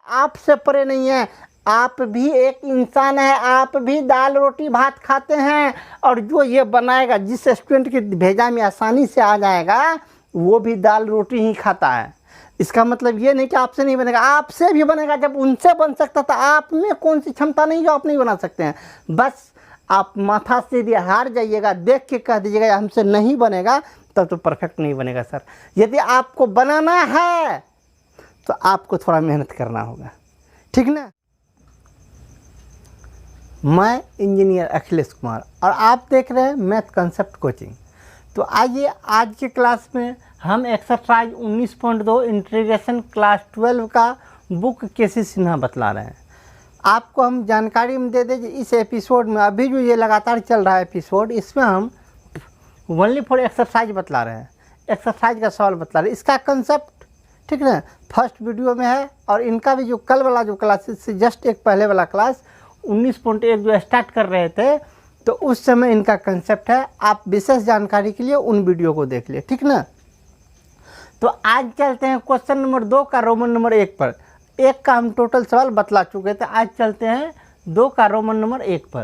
आपसे परे नहीं है। आप भी एक इंसान है, आप भी दाल रोटी भात खाते हैं, और जो ये बनाएगा, जिस स्टूडेंट के भेजा में आसानी से आ जाएगा, वो भी दाल रोटी ही खाता है। इसका मतलब ये नहीं कि आपसे नहीं बनेगा, आपसे भी बनेगा। जब उनसे बन सकता था, आप में कौन सी क्षमता नहीं जो आप नहीं बना सकते हैं। बस आप माथा से हार जाइएगा, देख के कह दीजिएगा हमसे नहीं बनेगा, तब तो परफेक्ट नहीं बनेगा सर। यदि आपको बनाना है तो आपको थोड़ा मेहनत करना होगा, ठीक ना। मैं इंजीनियर अखिलेश कुमार और आप देख रहे हैं मैथ कंसेप्ट कोचिंग। तो आइए आज के क्लास में हम एक्सरसाइज 19.2 इंटीग्रेशन क्लास 12 का बुक केसी सिन्हा बतला रहे हैं। आपको हम जानकारी में दे दें कि इस एपिसोड में, अभी जो ये लगातार चल रहा है एपिसोड, इसमें हम ओनली फॉर एक्सरसाइज बतला रहे हैं, एक्सरसाइज का सवाल बतला रहे हैं। इसका कंसेप्ट, ठीक ना, फर्स्ट वीडियो में है। और इनका भी जो कल वाला जो क्लास से जस्ट एक पहले वाला क्लास 19.1 जो स्टार्ट कर रहे थे, तो उस समय इनका कंसेप्ट है। आप विशेष जानकारी के लिए उन वीडियो को देख लिए, ठीक ना। तो आज चलते हैं क्वेश्चन नंबर 2 का रोमन नंबर 1 पर। 1 का हम टोटल सवाल बतला चुके थे, आज चलते हैं 2 का रोमन नंबर 1 पर।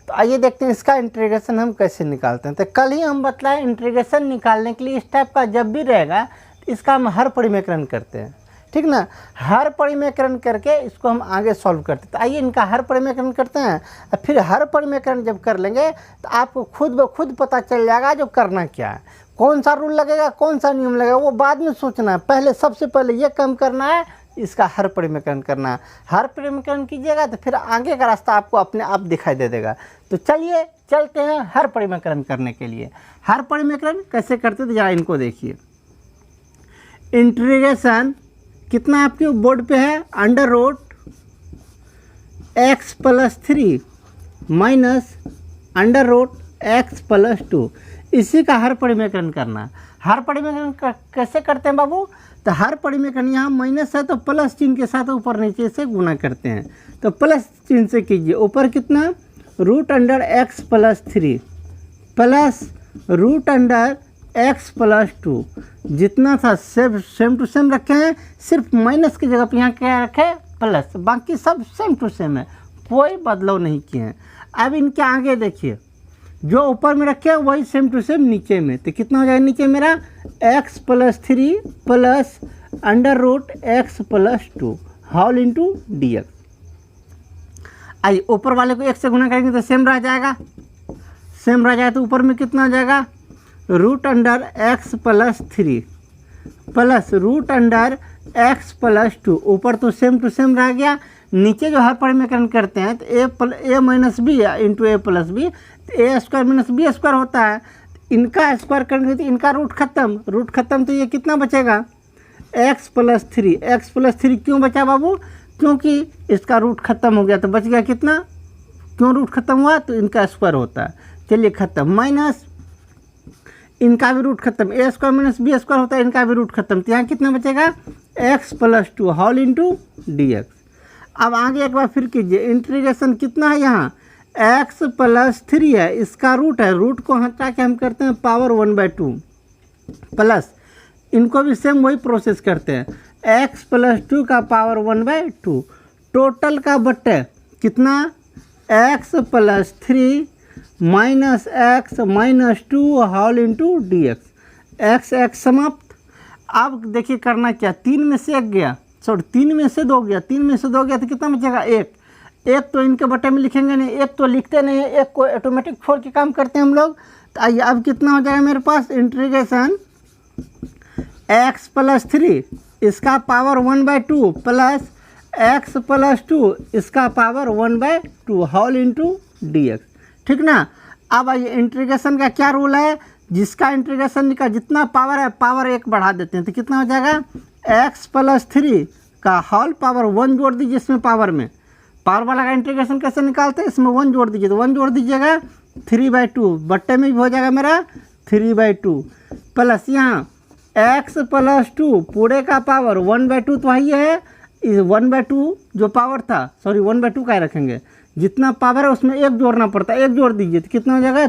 तो आइए देखते हैं इसका इंटीग्रेशन हम कैसे निकालते हैं। तो कल ही हम बतलाए इंटीग्रेशन निकालने के लिए इस टाइप का जब भी रहेगा तो इसका हम हर परिमेकरण करते हैं, ठीक ना। हर परिमेकरण करके इसको हम आगे सॉल्व करते हैं। तो आइए इनका हर परिमेकरण करते हैं, और फिर हर परिमेकरण जब कर लेंगे तो आपको खुद ब खुद पता चल जाएगा जो करना क्या है, कौन सा रूल लगेगा, कौन सा नियम लगेगा, वो बाद में सोचना है। पहले सबसे पहले ये काम करना है, इसका हर परिमेकरण करना है। हर परिमेकरण कीजिएगा तो फिर आगे का रास्ता आपको अपने आप दिखाई दे देगा। तो चलिए चलते हैं हर परिमेकरण करने के लिए। हर परिमेकरण कैसे करते तो जरा इनको देखिए। इंटीग्रेशन कितना आपके बोर्ड पे है, under root x + 3 minus under root x + 2, इसी का हर परिमेकरण करना। हर परिमेकरण कैसे करते हैं बाबू, तो हर परिमेकरण यहाँ माइनस है तो प्लस चिन्ह के साथ ऊपर नीचे से गुना करते हैं। तो प्लस चिन्ह से कीजिए, ऊपर कितना, √x + 3 प्लस √x + 2, जितना था सेम टू सेम रखे हैं, सिर्फ माइनस की जगह पर यहाँ क्या रखे, प्लस, बाकी सब सेम टू सेम है, कोई बदलाव नहीं किए हैं। अब इनके आगे देखिए, जो ऊपर में रखे वही सेम टू सेम नीचे में। तो कितना हो जाएगा नीचे मेरा, x + 3 plus under root x + 2 whole into dx। आइए ऊपर वाले को 1 से गुना करेंगे तो सेम रह जाएगा, सेम रह जाएगा। तो ऊपर में कितना हो जाएगा, √x + 3 प्लस √x + 2, ऊपर तो सेम टू सेम रह गया। नीचे जो हर परिमेकरण करते हैं तो a - b into a + b, तो a² - b² होता है। इनका स्क्वायर करेंगे तो इनका रूट खत्म, तो ये कितना बचेगा, x + 3। x + 3 क्यों बचा बाबू, क्योंकि इसका रूट खत्म हो गया, तो बच गया कितना, क्यों रूट खत्म हुआ, तो इनका स्क्वायर होता है। चलिए खत्म, माइनस इनका भी रूट खत्म, a² - b² होता है, इनका भी रूट खत्म। तो यहाँ कितना बचेगा, x + 2 होल इंटू dx। अब आगे एक बार फिर कीजिए, इंटीग्रेशन कितना है यहाँ, x + 3 है, इसका रूट है, रूट को हटा के हम करते हैं पावर 1/2 प्लस, इनको भी सेम वही प्रोसेस करते हैं, x + 2 का पावर 1/2, टोटल का बट्टे कितना, x + 3 minus x - 2 whole into dx। x समाप्त। अब देखिए करना क्या, 3 में से 1 गया, 3 में से 2 गया, 3 में से 2 गया तो कितना बचेगा, 1 तो इनके बटे में लिखेंगे नहीं, 1 तो लिखते नहीं है, 1 को ऑटोमेटिक छोड़ के काम करते हैं हम लोग। तो आइए अब कितना हो जाएगा मेरे पास, इंटीग्रेशन x + 3 इसका पावर 1/2 प्लस x + 2 इसका पावर 1/2 होल इंटू dx, ठीक ना। अब आइए इंटीग्रेशन का क्या रूल है, जिसका इंटीग्रेशन का जितना पावर है पावर 1 बढ़ा देते हैं, तो कितना हो जाएगा, x + 3 का होल पावर 1 जोड़ दीजिए, इसमें पावर में, पावर वाला का इंटीग्रेशन कैसे निकालते हैं, इसमें 1 जोड़ दीजिए, तो 1 जोड़ दीजिएगा 3/2, बट्टे में भी हो जाएगा मेरा 3/2 प्लस यहाँ x + 2 पूरे का पावर 1/2 तो वही है, इस 1/2 जो पावर था, सॉरी 1/2 का रखेंगे, जितना पावर है उसमें 1 जोड़ना पड़ता है, 1 जोड़ दीजिए तो कितना हो जाएगा,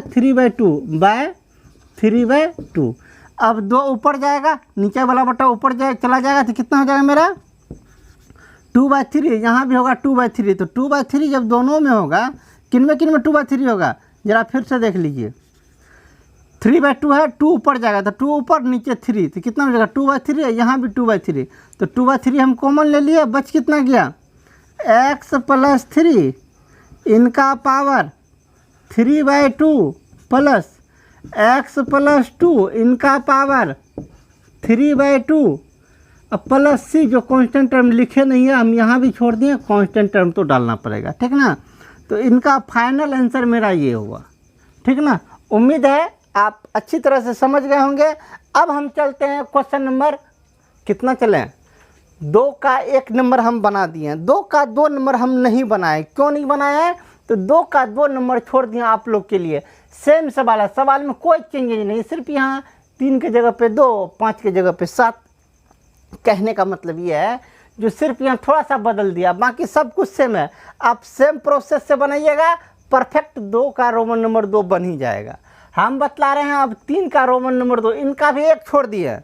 3/2 अब 2 ऊपर जाएगा, नीचे वाला बट्टा ऊपर चला जाएगा तो कितना हो जाएगा मेरा, 2/3, यहाँ भी होगा 2/3। तो 2/3 जब दोनों में होगा, किन में 2/3 होगा, जरा फिर से देख लीजिए। 3/2 है, 2 ऊपर जाएगा तो 2 ऊपर, नीचे 3, तो कितना हो जाएगा 2/3 है, यहाँ भी 2/3। तो 2/3 हम कॉमन ले लिए, बच कितना गया x + 3 इनका पावर 3/2 प्लस x + 2 इनका पावर 3/2 अब प्लस c, जो कांस्टेंट टर्म लिखे नहीं है हम यहाँ भी छोड़ दिए, कांस्टेंट टर्म तो डालना पड़ेगा, ठीक ना। तो इनका फाइनल आंसर मेरा ये हुआ, ठीक ना। उम्मीद है आप अच्छी तरह से समझ गए होंगे। अब हम चलते हैं क्वेश्चन नंबर कितना चले, 2 का 1 नंबर हम बना दिए, 2 का 2 नंबर हम नहीं बनाए। क्यों नहीं बनाए हैं, तो 2 का 2 नंबर छोड़ दिए आप लोग के लिए। सेम सवाल है, सवाल में कोई चेंजेज नहीं, सिर्फ यहाँ 3 के जगह पे 2, 5 के जगह पे 7। कहने का मतलब ये है जो सिर्फ यहाँ थोड़ा सा बदल दिया, बाकी सब कुछ सेम है। आप सेम प्रोसेस से बनाइएगा, परफेक्ट 2 का रोमन नंबर 2 बन ही जाएगा। हम बतला रहे हैं अब 3 का रोमन नंबर 2, इनका भी 1 छोड़ दिए,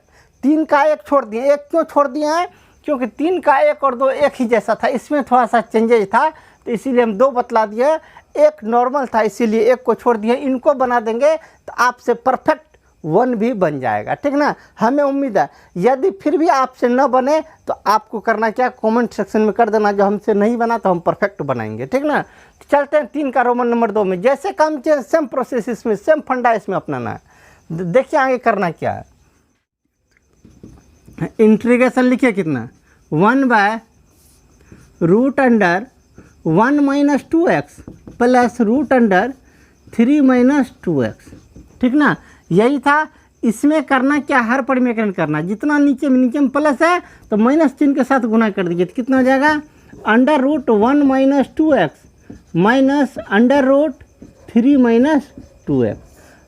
3 का 1 छोड़ दिए। 1 क्यों छोड़ दिए हैं, क्योंकि 3 का 1 और 2 एक ही जैसा था, इसमें थोड़ा सा चेंजेज था, तो इसीलिए हम 2 बतला दिए। 1 नॉर्मल था, इसीलिए 1 को छोड़ दिए। इनको बना देंगे तो आपसे परफेक्ट 1 भी बन जाएगा, ठीक ना। हमें उम्मीद है यदि फिर भी आपसे न बने तो आपको करना क्या, कमेंट सेक्शन में कर देना, जो हमसे नहीं बना तो हम परफेक्ट बनाएंगे, ठीक ना। तो चलते हैं 3 का रोमन नंबर 2 में। जैसे काम किया सेम प्रोसेस इसमें, सेम फंडा इसमें अपनाना है। देखिए आगे करना क्या है। इंटीग्रेशन लिखिए कितना, 1/√1 - 2x प्लस √3 - 2x, ठीक ना। यही था। इसमें करना क्या, हर परिमेकरण करना, जितना नीचे में प्लस है तो माइनस चिन्ह के साथ गुना कर दीजिए, तो कितना हो जाएगा √1 - 2x माइनस √3 - 2x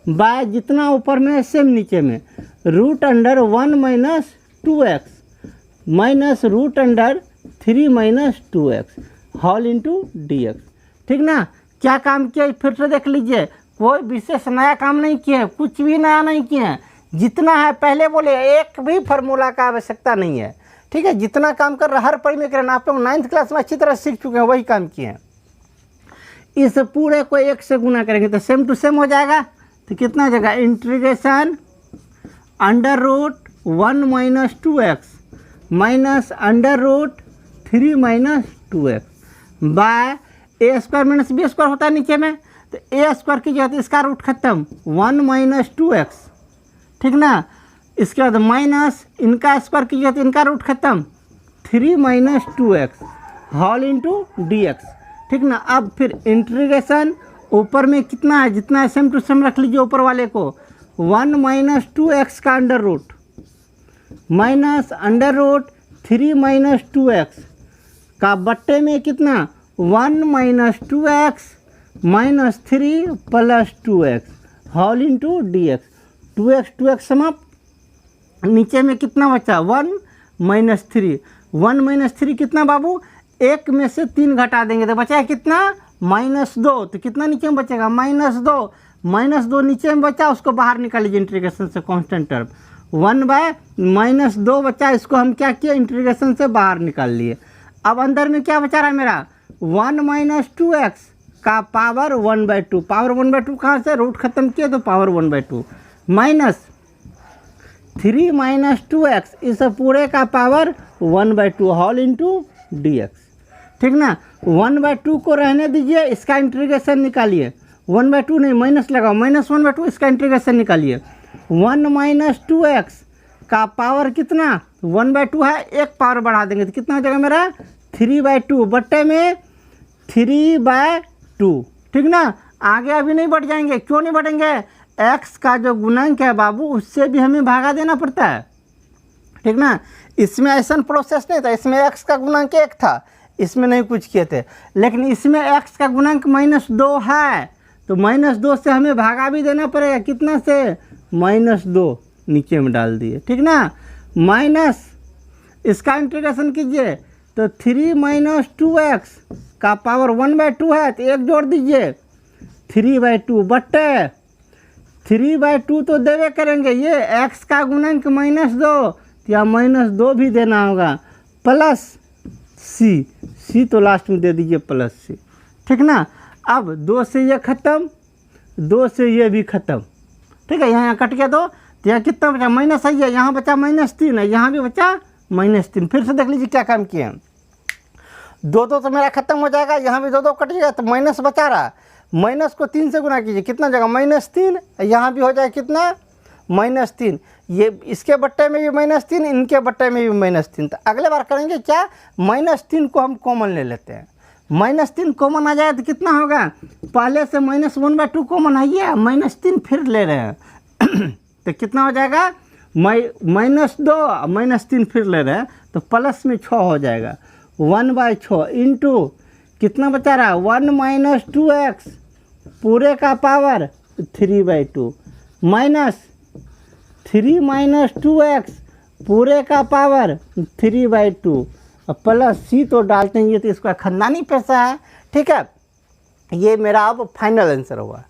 बाय जितना ऊपर में सेम नीचे में √1 - 2x minus √3 - 2x whole into dx, ठीक ना। क्या काम किया फिर से देख लीजिए, कोई विशेष नया काम नहीं किया, कुछ भी नया नहीं किया। जितना है पहले बोले, एक भी फार्मूला का आवश्यकता नहीं है, ठीक है। जितना काम कर रहा, हर परिमेकरण आप लोग 9th क्लास में अच्छी तरह सीख चुके हैं, वही काम किए हैं। इस पूरे को 1 से गुना करेंगे तो सेम टू सेम हो जाएगा। तो कितना हो जाएगा integration √1 - 2x minus √3 - 2x bye a² - b² होता है नीचे में, तो a² की जगह इसका रूट खत्म 1 - 2x, ठीक ना। इसके बाद माइनस इनका स्क्वायर की जगह इनका रूट खत्म 3 - 2x होल इंटू dx, ठीक ना। अब फिर इंटीग्रेशन ऊपर में कितना है, जितना है सेम टू सेम रख लीजिए ऊपर वाले को, 1 - 2x का अंडर रूट माइनस √3 - 2x का बट्टे में कितना 1 - 2x minus 3 plus 2x whole into dx। 2x समाप्त। नीचे में कितना बचा 1 - 3, 1 - 3 कितना बाबू, 1 में से 3 घटा देंगे तो बचा कितना -2। तो कितना नीचे में बचेगा -2, -2 नीचे में बचा, उसको बाहर निकाल लीजिए इंटीग्रेशन से, कांस्टेंट टर्म 1/-2 बचा, इसको हम क्या किए इंटीग्रेशन से बाहर निकाल लिए। अब अंदर में क्या बचा रहा है मेरा 1 - 2x का पावर 1/2, पावर 1/2 कहाँ से, रूट खत्म किए तो पावर 1/2 माइनस 3 - 2x इस पूरे का पावर 1/2 होल इंटू dx, ठीक ना। 1/2 को रहने दीजिए, इसका इंटीग्रेशन निकालिए, 1/2 नहीं माइनस लगाओ, -1/2 इसका इंटीग्रेशन निकालिए। 1 - 2x का पावर कितना 1/2 है, एक पावर बढ़ा देंगे तो कितना हो जाएगा मेरा 3/2 बट्टे में 3/2, ठीक ना। आगे अभी नहीं बढ़ जाएंगे, क्यों नहीं बढ़ेंगे, x का जो गुणांक है बाबू उससे भी हमें भागा देना पड़ता है, ठीक ना। इसमें ऐसा प्रोसेस नहीं था, इसमें x का गुणांक 1 था, इसमें नहीं कुछ किए थे, लेकिन इसमें x का गुणांक -2 है, तो -2 से हमें भागा भी देना पड़ेगा, कितना से -2 नीचे में डाल दिए, ठीक ना। माइनस इसका इंटीग्रेशन कीजिए तो 3 - 2x का पावर 1/2 है, तो 1 जोड़ दीजिए 3/2 बट्टे 3/2 तो देवे करेंगे, ये x का गुणांक -2 या -2 भी देना होगा, प्लस सी तो लास्ट में दे दीजिए प्लस सी, ठीक ना। अब 2 से ये ख़त्म, 2 से ये भी ख़त्म, ठीक है। यहाँ कट गया तो यहाँ कितना बचा, माइनस है, यहाँ बचा -3 है, यहाँ भी बचा -3। फिर से देख लीजिए क्या काम किए हैं। 2 तो मेरा खत्म हो जाएगा, यहाँ भी 2 कट जाएगा तो माइनस बचा रहा। माइनस को 3 से गुना कीजिए, कितना जगह -3, यहाँ भी हो जाए कितना -3। ये इसके बट्टे में भी -3, इनके बट्टे में भी -3। तो अगले बार करेंगे क्या, -3 को हम कॉमन ले लेते हैं। -3 कॉमन आ जाए तो कितना होगा, पहले से -1/2 कॉमन है, -3 फिर ले रहे हैं तो कितना हो जाएगा, -2 -3 फिर ले रहे हैं तो प्लस में 6 हो जाएगा। 1/6 इंटू कितना बचा रहा, 1 - 2x पूरे का पावर 3/2 माइनस 3 - 2x पूरे का पावर 3/2 प्लस सी तो डालते हैं, ये तो इसका खानदानी पैसा है, ठीक है। ये मेरा अब फाइनल आंसर हुआ।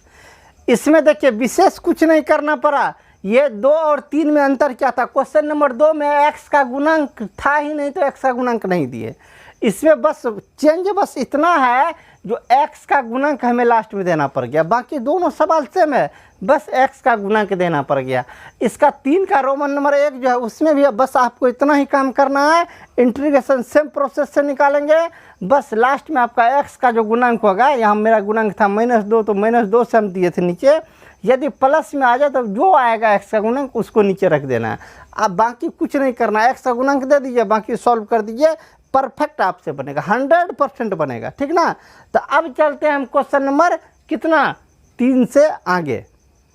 इसमें देखिए विशेष कुछ नहीं करना पड़ा। ये 2 और 3 में अंतर क्या था, क्वेश्चन नंबर 2 में x का गुणांक था ही नहीं तो x का गुणांक नहीं दिए। इसमें बस चेंज बस इतना है, जो x का गुणांक हमें लास्ट में देना पड़ गया। बाकी दोनों सवाल सेम है, बस x का गुणांक देना पड़ गया। इसका 3 का रोमन नंबर 1 जो है उसमें भी बस आपको इतना ही काम करना है, इंटीग्रेशन सेम प्रोसेस से निकालेंगे। बस लास्ट में आपका x का जो गुणांक होगा, यहाँ मेरा गुणांक था -2 तो -2 से हम दिए थे नीचे। यदि प्लस में आ जाए तो जो आएगा x का गुणांक उसको नीचे रख देना है। अब बाकी कुछ नहीं करना है, x का गुणांक दे दीजिए, बाकी सॉल्व कर दीजिए, परफेक्ट आपसे बनेगा, 100% बनेगा, ठीक ना। तो अब चलते हैं हम क्वेश्चन नंबर कितना 3 से आगे,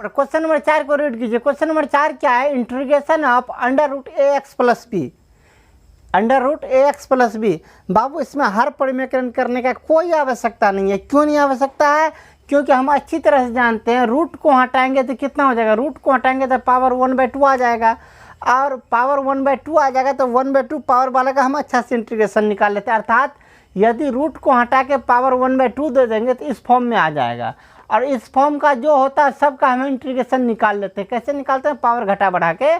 और क्वेश्चन नंबर 4 को रीड कीजिए। क्वेश्चन नंबर 4 क्या है, integration of √ax + b, √ax + b। बाबू इसमें हर परिमेयकरण करने का कोई आवश्यकता नहीं है। क्यों नहीं आवश्यकता है, क्योंकि हम अच्छी तरह से जानते हैं रूट को हटाएंगे तो कितना हो जाएगा, रूट को हटाएंगे तो पावर 1/2 आ जाएगा, और पावर 1/2 आ जाएगा तो 1/2 पावर वाले का हम अच्छा से इंटीग्रेशन निकाल लेते हैं। अर्थात यदि रूट को हटा के पावर 1/2 दे देंगे तो इस फॉर्म में आ जाएगा, और इस फॉर्म का जो होता है सबका हम इंटीग्रेशन निकाल लेते हैं। कैसे निकालते हैं, पावर घटा बढ़ा के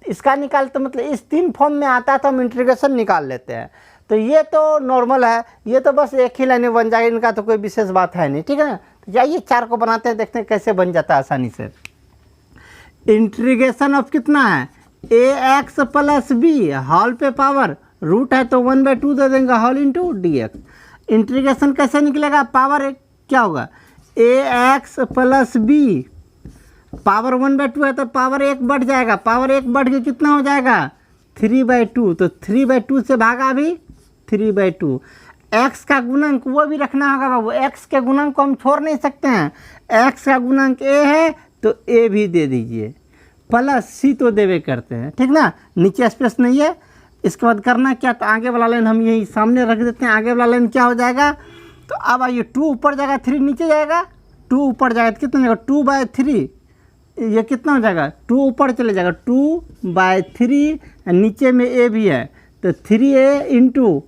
इसका निकालते, मतलब इस 3 फॉर्म में आता है तो हम इंटीग्रेशन निकाल लेते हैं। तो ये तो नॉर्मल है, ये तो बस एक ही लाइन में बन जाएगा, इनका तो कोई विशेष बात है नहीं, ठीक है ना। तो जाइए 4 को बनाते हैं, देखते हैं कैसे बन जाता है आसानी से। इंटीग्रेशन ऑफ कितना है, ax + b हॉल पे पावर रूट है तो 1/2 दे देंगे हॉल इंटू dx। इंटीग्रेशन कैसे निकलेगा, पावर क्या होगा, ax + b पावर 1/2 है तो पावर 1 बढ़ जाएगा, पावर 1 बढ़ के कितना हो जाएगा 3/2, तो 3/2 से भागा भी 3/2। x का गुणांक वो भी रखना होगा बाबू, x के गुणांक को हम छोड़ नहीं सकते हैं। x का गुणांक a है तो a भी दे दीजिए, प्लस सी तो देवे करते हैं, ठीक ना। नीचे स्पेस नहीं है। इसके बाद करना क्या, तो आगे वाला लाइन हम यही सामने रख देते हैं। आगे वाला लाइन क्या हो जाएगा, तो अब आइए 2 ऊपर जाएगा 3 नीचे जाएगा, 2 ऊपर जाएगा तो कितना जाएगा 2/3, ये कितना हो जाएगा 2 ऊपर चले जाएगा 2/3, नीचे में a भी है तो 3a इंटू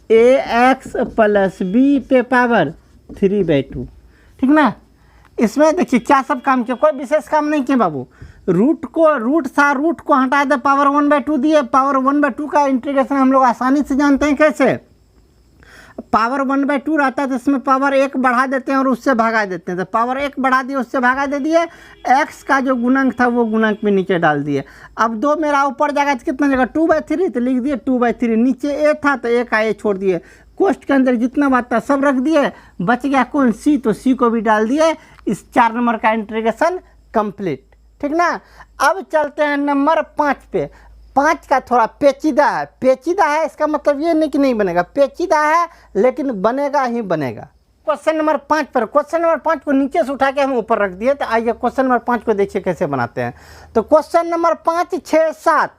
ax + b पे पावर 3/2, ठीक ना। इसमें देखिए क्या सब काम किया, कोई विशेष काम नहीं किया बाबू। रूट को हटा दे, पावर 1/2 दिए, पावर 1/2 का इंटीग्रेशन हम लोग आसानी से जानते हैं कैसे। पावर 1/2 रहता है तो इसमें पावर 1 बढ़ा देते हैं और उससे भगा देते हैं, तो पावर 1 बढ़ा दिए उससे भगा दे दिए, x का जो गुणांक था वो गुणांक में नीचे डाल दिए। अब 2 मेरा ऊपर जाएगा तो कितना जाएगा 2/3, तो लिख दिए 2/3, नीचे a था तो a का a छोड़ दिए, कोष्ठ के अंदर जितना बात था सब रख दिए, बच गया कौन सी, तो सी को भी डाल दिए। इस 4 नंबर का इंटीग्रेशन कंप्लीट, ठीक ना। अब चलते हैं नंबर 5 पे। 5 का थोड़ा पेचीदा है, इसका मतलब ये नहीं कि नहीं बनेगा, पेचीदा है लेकिन बनेगा ही बनेगा। क्वेश्चन नंबर 5 पर, क्वेश्चन नंबर 5 को नीचे से उठा के हम ऊपर रख दिए, तो आइए क्वेश्चन नंबर 5 को देखिए कैसे बनाते हैं। तो क्वेश्चन नंबर 5, 6, 7,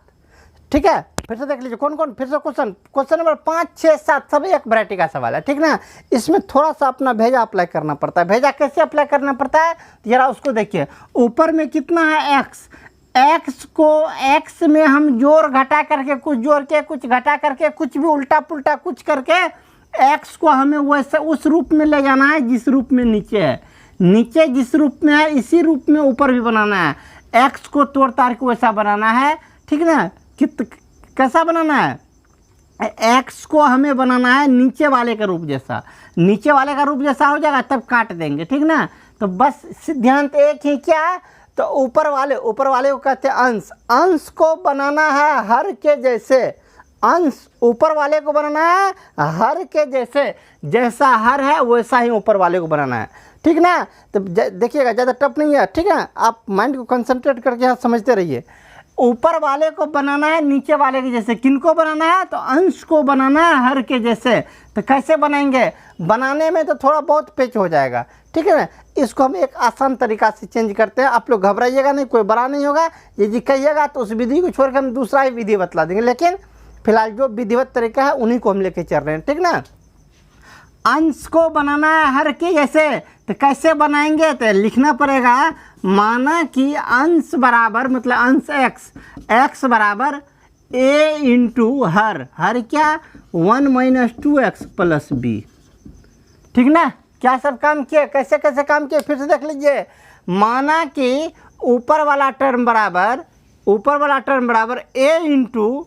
ठीक है, फिर से देख लीजिए कौन कौन, फिर से क्वेश्चन नंबर 5, 6, 7 सभी एक वैरायटी का सवाल है, ठीक ना। इसमें थोड़ा सा अपना भेजा अप्लाई करना पड़ता है। भेजा कैसे अप्लाई करना पड़ता है, जरा उसको देखिए। ऊपर में कितना है x को x में हम जोड़ घटा करके, कुछ जोड़ के कुछ घटा करके, कुछ भी उल्टा पुल्टा कुछ करके x को हमें वैसे उस रूप में ले जाना है जिस रूप में नीचे है। नीचे जिस रूप में है इसी रूप में ऊपर भी बनाना है। x को तोड़ ताड़ के वैसा बनाना है, ठीक ना। कैसा बनाना है, एक्स को हमें बनाना है नीचे वाले का रूप जैसा, नीचे वाले का रूप जैसा हो जाएगा तब काट देंगे, ठीक ना। तो बस सिद्धांत एक ही, क्या, तो ऊपर वाले को कहते हैं अंश, अंश को बनाना है हर के जैसे, अंश ऊपर वाले को बनाना है हर के जैसे, जैसा हर है वैसा ही ऊपर वाले को बनाना है, ठीक ना। तो देखिएगा ज़्यादा टफ नहीं है, ठीक है, आप माइंड को कंसंट्रेट करके यहाँ समझते रहिए। ऊपर वाले को बनाना है नीचे वाले के जैसे, किनको बनाना है, तो अंश को बनाना है हर के जैसे। तो कैसे बनाएंगे, बनाने में तो थोड़ा बहुत पेच हो जाएगा, ठीक है ना। इसको हम एक आसान तरीका से चेंज करते हैं, आप लोग घबराइएगा नहीं, कोई बड़ा नहीं होगा। यदि कहिएगा तो उस विधि को छोड़कर हम दूसरा ही विधि बतला देंगे, लेकिन फिलहाल जो विधिवत तरीका है उन्हीं को हम लेके चल रहे हैं, ठीक ना। अंश को बनाना है हर के जैसे, तो कैसे बनाएंगे, तो लिखना पड़ेगा, माना कि अंश बराबर, मतलब अंश एक्स, एक्स बराबर ए इंटू हर, हर क्या 1 - 2x प्लस बी, ठीक ना। क्या सब काम किए, कैसे कैसे काम किए, फिर से देख लीजिए। माना कि ऊपर वाला टर्म बराबर ए इंटू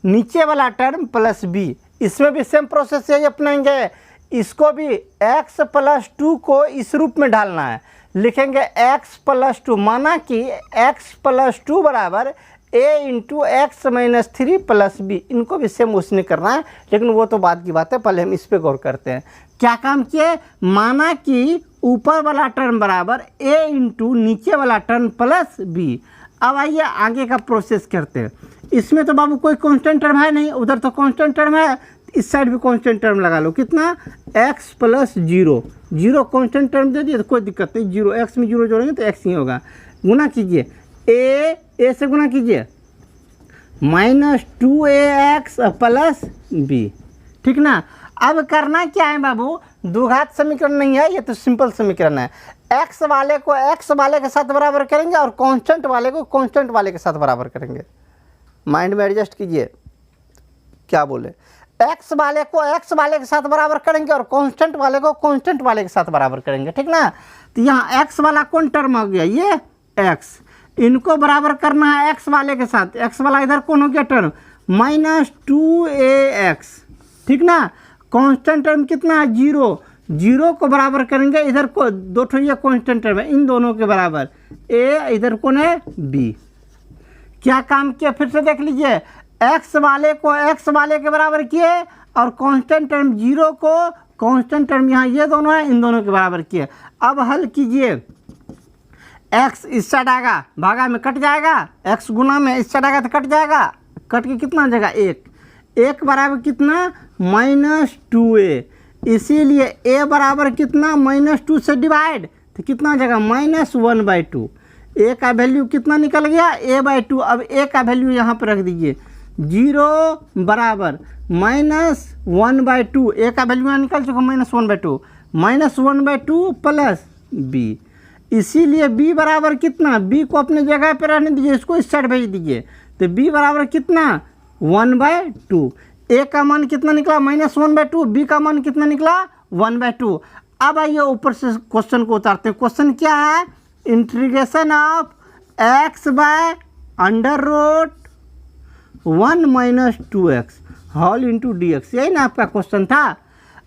नीचे वाला टर्म प्लस बी, इसमें भी सेम प्रोसेस यही अपनाएंगे। इसको भी x + 2 को इस रूप में ढालना है, लिखेंगे x + 2, माना कि x + 2 बराबर a into x - 3 plus b, इनको भी सेम उसने करना है, लेकिन वो तो बाद की बात है, पहले हम इस पे गौर करते हैं। क्या काम किए, माना कि ऊपर वाला टर्म बराबर a इंटू नीचे वाला टर्म प्लस बी। अब आइए आगे का प्रोसेस करते हैं। इसमें तो बाबू कोई कांस्टेंट टर्म है नहीं, उधर तो कांस्टेंट टर्म है, इस साइड भी कांस्टेंट टर्म लगा लो, कितना, x + 0, 0 कांस्टेंट टर्म दे दिए तो कोई दिक्कत नहीं, 0 x में 0 जोड़ेंगे तो x ही होगा। गुना कीजिए, a से गुना कीजिए, -2ax प्लस b, ठीक ना। अब करना क्या है बाबू, द्विघात समीकरण नहीं है, ये तो सिंपल समीकरण है। x वाले को x वाले के साथ बराबर करेंगे और कांस्टेंट वाले को कांस्टेंट वाले के साथ बराबर करेंगे। माइंड में एडजस्ट कीजिए, क्या बोले, x वाले को x वाले के साथ बराबर करेंगे और कांस्टेंट वाले को कांस्टेंट वाले के साथ बराबर करेंगे, ठीक ना। तो यहाँ x वाला कौन टर्म हो गया, ये x, इनको बराबर करना है x वाले के साथ, x वाला इधर कौन हो गया टर्म, -2ax, ठीक ना। कांस्टेंट टर्म कितना है, 0, 0 को बराबर करेंगे, इधर को दो ठो ये कांस्टेंट टर्म है, इन दोनों के बराबर a, इधर कौन है b। क्या काम किया, फिर से देख लीजिए, x वाले को x वाले के बराबर किए और कांस्टेंट टर्म 0 को कांस्टेंट टर्म यहाँ ये दोनों है, इन दोनों के बराबर किए। अब हल कीजिए, x इस साइड आएगा, भागा में कट जाएगा, x गुना में इस साइड आएगा तो कट जाएगा, कट के कितना आ जाएगा, 1 बराबर कितना, -2a, इसीलिए a बराबर कितना, -2 से डिवाइड, तो कितना आ जाएगा, -1/2। a का वैल्यू कितना निकल गया, a/2। अब a का वैल्यू यहाँ पर रख दीजिए, 0 बराबर -1/2, a का वैल्यू यहाँ निकल चुका, -1/2, -1/2 प्लस b, इसीलिए b बराबर कितना, b को अपने जगह पर रहने दीजिए, इसको इस साइड भेज दीजिए, तो b बराबर कितना, 1/2। a का मान कितना निकला, -1/2, b का मान कितना निकला, 1/2। अब आइए ऊपर से क्वेश्चन को उतारते हैं। क्वेश्चन क्या है, integration of x by √1 - 2x whole into dx, यही ना आपका क्वेश्चन था।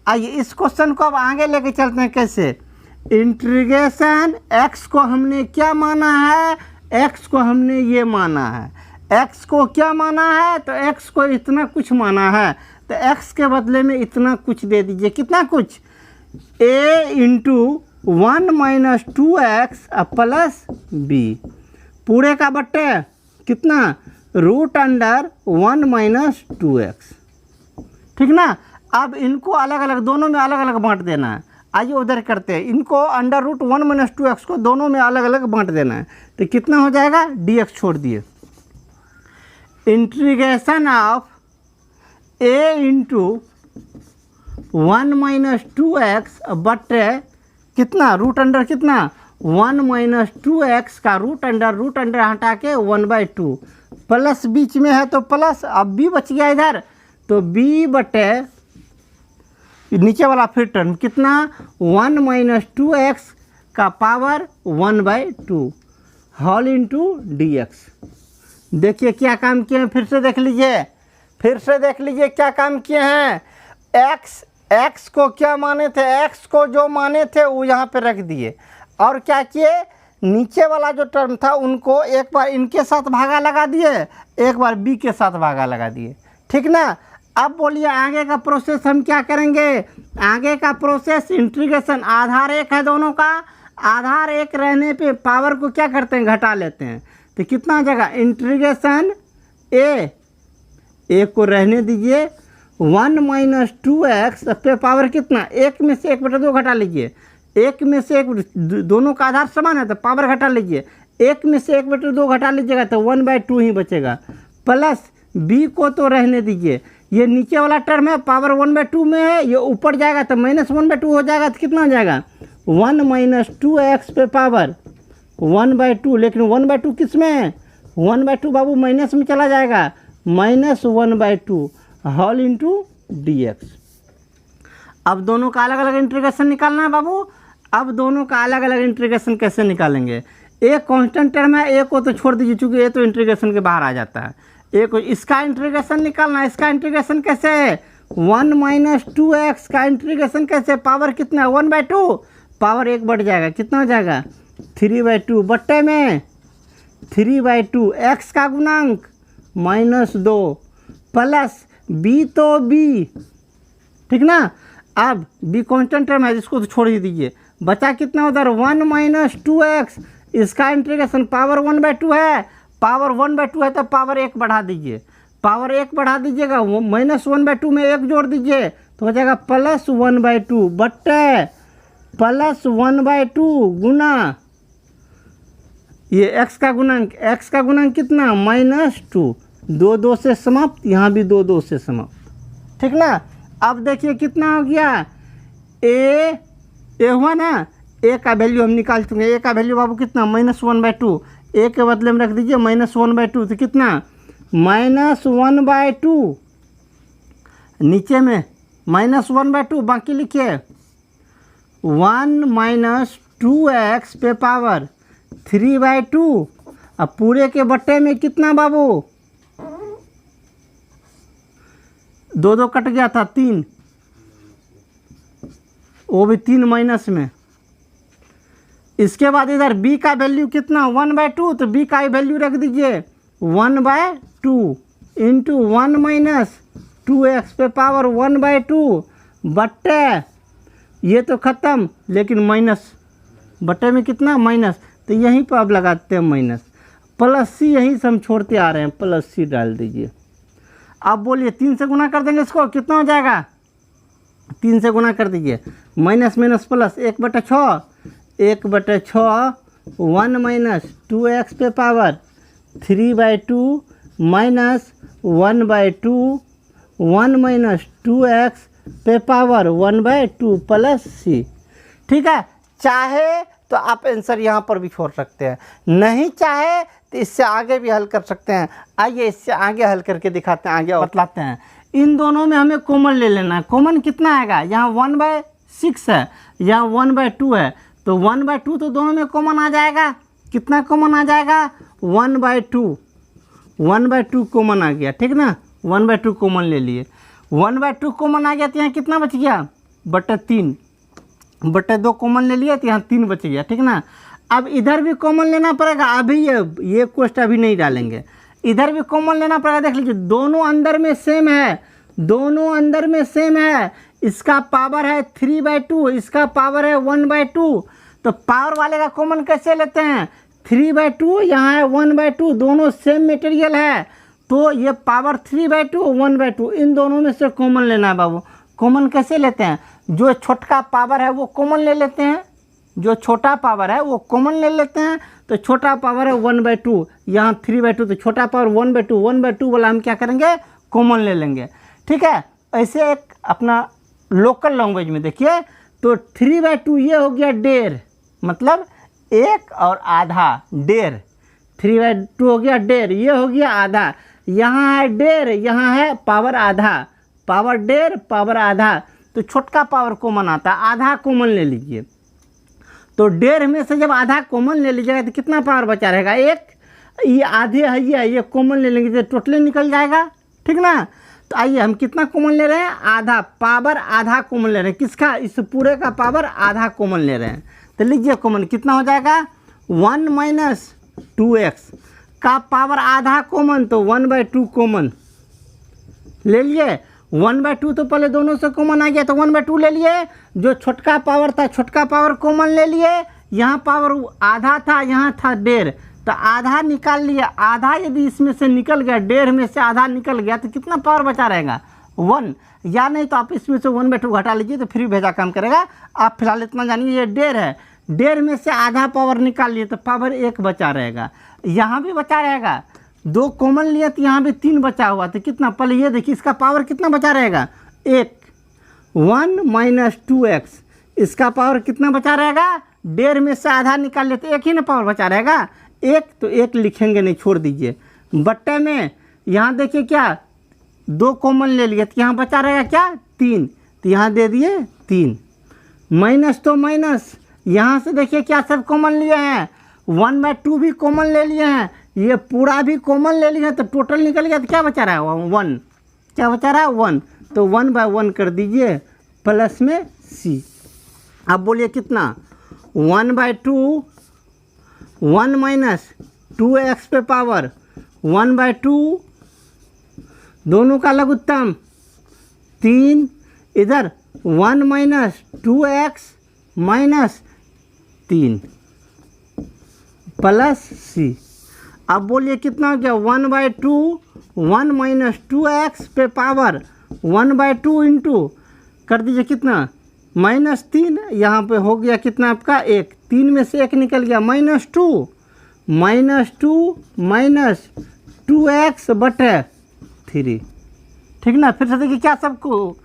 आइए इस क्वेश्चन को अब आगे लेके चलते हैं, कैसे, इंटीग्रेशन x को हमने क्या माना है, x को हमने ये माना है, x को क्या माना है, तो x को इतना कुछ माना है, तो x के बदले में इतना कुछ दे दीजिए, कितना कुछ, a into 1 - 2x plus b, पूरे का बट्टे कितना, √1 - 2x, ठीक ना। अब इनको अलग अलग, दोनों में अलग अलग बांट देना है। आइए उधर करते हैं, इनको √1 - 2x को दोनों में अलग अलग बांट देना है, तो कितना हो जाएगा, dx छोड़ दिए, integration of a into 1 - 2x बट्टे कितना, √, कितना 1 - 2x का √, हटा के 1/2, प्लस बीच में है तो प्लस, अब b बच गया इधर, तो b बटे नीचे वाला फिर टर्म कितना, 1 - 2x का पावर 1/2 होल इंटू dx। देखिए क्या काम किए, फिर से देख लीजिए, फिर से देख लीजिए क्या काम किए हैं। एक्स को क्या माने थे, एक्स को जो माने थे वो यहाँ पे रख दिए, और क्या किए, नीचे वाला जो टर्म था उनको एक बार इनके साथ भागा लगा दिए, एक बार बी के साथ भागा लगा दिए, ठीक ना। अब बोलिए आगे का प्रोसेस हम क्या करेंगे। आगे का प्रोसेस इंटीग्रेशन, आधार एक है दोनों का, आधार एक रहने पे पावर को क्या करते हैं, घटा लेते हैं। तो कितना हो जाएगा, इंटीग्रेशन ए को रहने दीजिए, 1 - 2x पे पावर कितना, एक में से 1/2 घटा लीजिए, एक में से एक, दोनों का आधार समान है तो पावर घटा लीजिए, एक में से 1/2 घटा लीजिएगा तो 1/2 ही बचेगा, प्लस b को तो रहने दीजिए, ये नीचे वाला टर्म है पावर 1/2 में है, ये ऊपर जाएगा तो -1/2 हो जाएगा, तो कितना हो जाएगा 1 - 2x पे पावर 1/2, लेकिन 1/2 किस में है, 1/2 बाबू माइनस में चला जाएगा, -1/2 होल इंटू dx। अब दोनों का अलग अलग इंटीग्रेशन निकालना है बाबू। अब दोनों का अलग अलग इंटीग्रेशन कैसे निकालेंगे, एक कांस्टेंट टर्म है, एक को तो छोड़ दीजिए चूँकि ये तो इंटीग्रेशन के बाहर आ जाता है, एक इसका इंटीग्रेशन निकालना है। इसका इंटीग्रेशन कैसे है, 1 - 2x का इंटीग्रेशन कैसे, पावर कितना 1/2, पावर एक बढ़ जाएगा, कितना हो जाएगा 3/2 बट्टे में 3/2, x का गुणांक -2 प्लस b तो b, ठीक ना। अब b कांस्टेंट टर्म है जिसको तो छोड़ ही दीजिए, बचा कितना उधर 1 - 2x, इसका इंटीग्रेशन पावर 1/2 है, पावर 1/2 है तो पावर 1 बढ़ा दीजिए, पावर 1 बढ़ा दीजिएगा, -1/2 में 1 जोड़ दीजिए तो हो जाएगा +1/2 बट्टे +1/2 गुना ये x का गुणांक कितना -2, 2 से समाप्त, यहाँ भी 2 से समाप्त, ठीक ना। अब देखिए कितना हो गया, ए हुआ ना, ए का वैल्यू हम निकाल चुके हैं, ए का वैल्यू बाबू कितना -1/2, ए के बदले में रख दीजिए -1/2, तो कितना -1/2, नीचे में -1/2, बाकी लिखिए 1 - 2x पे पावर 3/2, अब पूरे के बट्टे में कितना बाबू, 2 कट गया था 3, वो भी 3 माइनस में। इसके बाद इधर b का वैल्यू कितना 1/2, तो b का वैल्यू रख दीजिए 1/2 इंटू 1 - 2x पे पावर 1/2 बट्टे, ये तो ख़त्म लेकिन माइनस, बट्टे में कितना माइनस, तो यहीं पर अब लगाते हैं माइनस, प्लस सी यहीं से हम छोड़ते आ रहे हैं, प्लस सी डाल दीजिए। अब बोलिए 3 से गुना कर देंगे इसको, कितना हो जाएगा, 3 से गुना कर दीजिए, माइनस प्लस 1/6, 1/6 1 - 2x पे पावर 3/2 माइनस 1/2 1 - 2x पे पावर 1/2 प्लस सी, ठीक है। चाहे तो आप आंसर यहाँ पर भी छोड़ सकते हैं, नहीं चाहे तो इससे आगे भी हल कर सकते हैं। आइए इससे आगे हल करके दिखाते हैं, आगे बतलाते हैं। इन दोनों में हमें कॉमन ले लेना है, कॉमन कितना आएगा, यहाँ 1/6 है, यहाँ 1/2 है, तो 1/2 तो दोनों में कॉमन आ जाएगा, कितना कॉमन आ जाएगा 1/2 कॉमन आ गया, ठीक ना, 1/2 कॉमन ले लिए, 1/2 कॉमन आ गया तो यहाँ कितना बच गया /3, /2 कॉमन ले लिया तो यहाँ 3 बच गया, ठीक ना। अब इधर भी कॉमन लेना पड़ेगा, अभी ये क्वेश्चन अभी नहीं डालेंगे, इधर भी कॉमन लेना पड़ेगा। देख लीजिए दोनों अंदर में सेम है, दोनों अंदर में सेम है, इसका पावर है 3/2, इसका पावर है 1/2, तो पावर वाले का कॉमन कैसे लेते हैं, 3/2 यहाँ है 1/2, दोनों सेम मटेरियल है, तो ये पावर 3/2 1/2, इन दोनों में से कॉमन लेना है बाबू। कॉमन कैसे लेते हैं, जो छोटा पावर है वो कॉमन ले लेते हैं, जो छोटा पावर है वो कॉमन ले लेते हैं, तो छोटा पावर है 1/2, यहाँ 3/2, तो छोटा पावर 1/2, 1/2 वाला हम क्या करेंगे कॉमन ले लेंगे, ठीक है। ऐसे एक अपना लोकल लैंग्वेज में देखिए, तो 3/2 ये हो गया 1.5, मतलब 1 और आधा 1.5, 3/2 हो गया 1.5, ये हो गया आधा, यहाँ है 1.5, यहाँ है पावर आधा, पावर 1.5 पावर आधा, तो छोटका पावर कॉमन आता है, आधा कॉमन ले लीजिए, तो 1.5 में से जब आधा कॉमन ले लीजिएगा तो कितना पावर बचा रहेगा 1, ये आधे है ये कॉमन ले लेंगे तो टोटली निकल जाएगा, ठीक ना। तो आइए हम कितना कॉमन ले रहे हैं, आधा, पावर आधा कॉमन ले रहे हैं, किसका, इस पूरे का पावर आधा कॉमन ले रहे हैं। तो लीजिए कॉमन कितना हो जाएगा, 1 माइनस 2x का पावर आधा कॉमन, तो 1/2 कॉमन ले लिए। 1/2 तो पहले दोनों से कॉमन आ गया, तो 1/2 ले लिए। जो छोटका पावर था छोटका पावर कॉमन ले लिए। यहाँ पावर आधा था, यहाँ था 1.5, तो आधा निकाल लिया। आधा यदि इसमें से निकल गया, 1.5 में से आधा निकल गया, तो कितना पावर बचा रहेगा, 1। या नहीं तो आप इसमें से 1/2 घटा लीजिए, तो फिर भेजा काम करेगा। आप फिलहाल इतना जानिए ये 1.5 है, 1.5 में से आधा पावर निकाल लिए, तो पावर 1 बचा रहेगा। यहाँ भी बचा रहेगा, 2 कॉमन लिए तो यहाँ भी 3 बचा हुआ, तो कितना, पहले ये देखिए इसका पावर कितना बचा रहेगा, 1। 1 माइनस 2x इसका पावर कितना बचा रहेगा, 1.5 में से आधा निकाल लिए तो 1 ही ना पावर बचा रहेगा, 1। तो 1 लिखेंगे नहीं, छोड़ दीजिए। बट्टे में यहाँ देखिए क्या, 2 कॉमन ले लिए तो यहाँ बचा रहेगा क्या, 3, तो यहाँ दे दिए 3। माइनस तो माइनस, यहाँ से देखिए क्या सब कॉमन लिए हैं, 1/2 भी कॉमन ले लिए हैं, ये पूरा भी कॉमन ले लिए हैं, तो टोटल निकल गया, तो क्या बचा रहा है, 1। क्या बचा रहा है, 1। तो 1/1 कर दीजिए, प्लस में c। अब बोलिए कितना, 1/2, 1 माइनस 2x पे पावर 1/2, दोनों का लघुत्तम 3, इधर 1 minus 2x minus 3 plus c। अब बोलिए कितना हो गया, 1/2, 1 माइनस 2x पे पावर 1/2 इंटू कर दीजिए कितना, -3। यहाँ पे हो गया कितना आपका, 1। 3 में से 1 निकल गया, -2 माइनस 2x बटे 3। ठीक ना। फिर से देखिए क्या सबको,